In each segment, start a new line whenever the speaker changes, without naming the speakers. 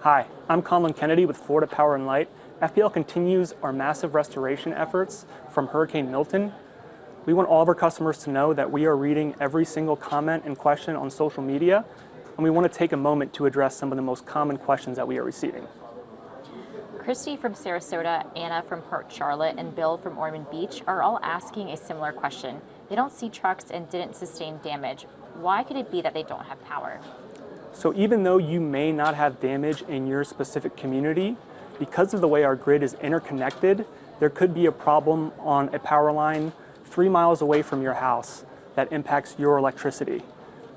Hi, I'm Conlon Kennedy with Florida Power and Light. FPL continues our massive restoration efforts from Hurricane Milton. We want all of our customers to know that we are reading every single comment and question on social media, and we want to take a moment to address some of the most common questions that we are receiving.
Christy from Sarasota, Anna from Port Charlotte, and Bill from Ormond Beach are all asking a similar question. They don't see trucks and didn't sustain damage. Why could it be that they don't have power?
So even though you may not have damage in your specific community, because of the way our grid is interconnected, there could be a problem on a power line 3 miles away from your house that impacts your electricity.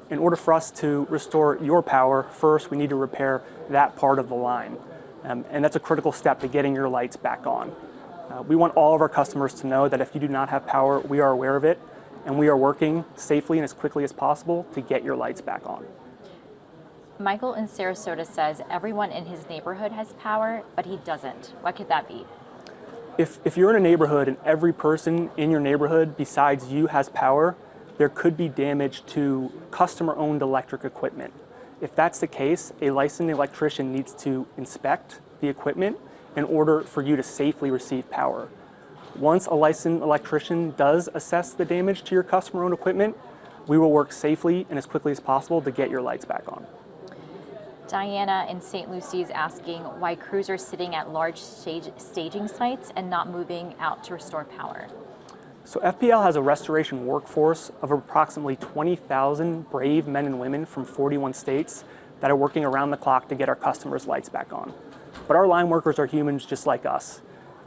In order for us to restore your power, first we need to repair that part of the line. And that's a critical step to getting your lights back on. We want all of our customers to know that if you do not have power, we are aware of it, and we are working safely and as quickly as possible to get your lights back on.
Michael in Sarasota says everyone in his neighborhood has power, but he doesn't. What could that be?
If you're in a neighborhood and every person in your neighborhood besides you has power, there could be damage to customer-owned electric equipment. If that's the case, a licensed electrician needs to inspect the equipment in order for you to safely receive power. Once a licensed electrician does assess the damage to your customer-owned equipment, we will work safely and as quickly as possible to get your lights back on.
Diana in St. Lucie is asking why crews are sitting at large staging sites and not moving out to restore power.
So FPL has a restoration workforce of approximately 20,000 brave men and women from 41 states that are working around the clock to get our customers' lights back on. But our line workers are humans just like us.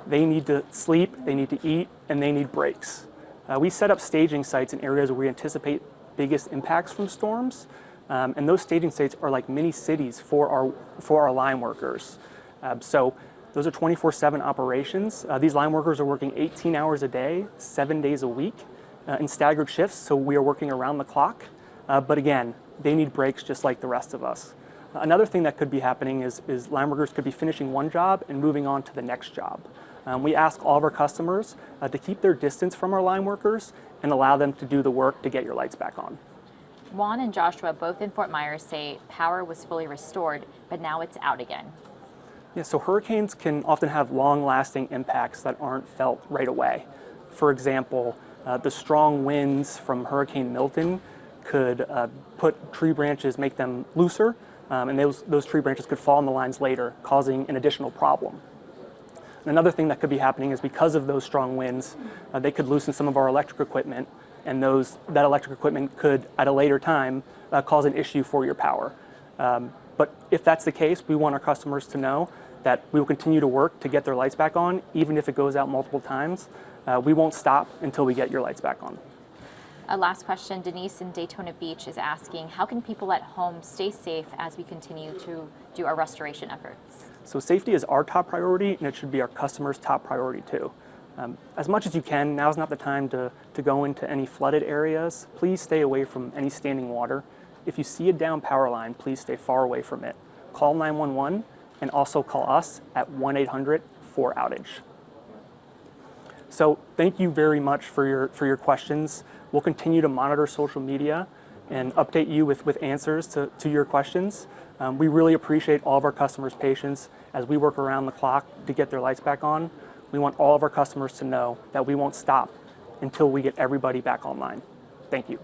They need to sleep, they need to eat, and they need breaks. We set up staging sites in areas where we anticipate biggest impacts from storms. And those staging sites are like mini cities for our line workers. So those are 24/7 operations. These line workers are working 18 hours a day, 7 days a week in staggered shifts, so we are working around the clock. But again, they need breaks just like the rest of us. Another thing that could be happening is line workers could be finishing one job and moving on to the next job. We ask all of our customers to keep their distance from our line workers and allow them to do the work to get your lights back on.
Juan and Joshua, both in Fort Myers, say power was fully restored, but now it's out again.
Yeah, so hurricanes can often have long-lasting impacts that aren't felt right away. For example, the strong winds from Hurricane Milton could put tree branches, make them looser, and those tree branches could fall on the lines later, causing an additional problem. And another thing that could be happening is because of those strong winds, they could loosen some of our electric equipment, and that electric equipment could, at a later time, cause an issue for your power. But if that's the case, we want our customers to know that we will continue to work to get their lights back on, even if it goes out multiple times. We won't stop until we get your lights back on.
Last question, Denise in Daytona Beach is asking, how can people at home stay safe as we continue to do our restoration efforts?
So safety is our top priority, and it should be our customers' top priority too. As much as you can, now's not the time to go into any flooded areas. Please stay away from any standing water. If you see a down power line, please stay far away from it. Call 911 and also call us at 1-800-4-OUTAGE. So thank you very much for your questions. We'll continue to monitor social media and update you with answers to your questions. We really appreciate all of our customers' patience as we work around the clock to get their lights back on. We want all of our customers to know that we won't stop until we get everybody back online. Thank you.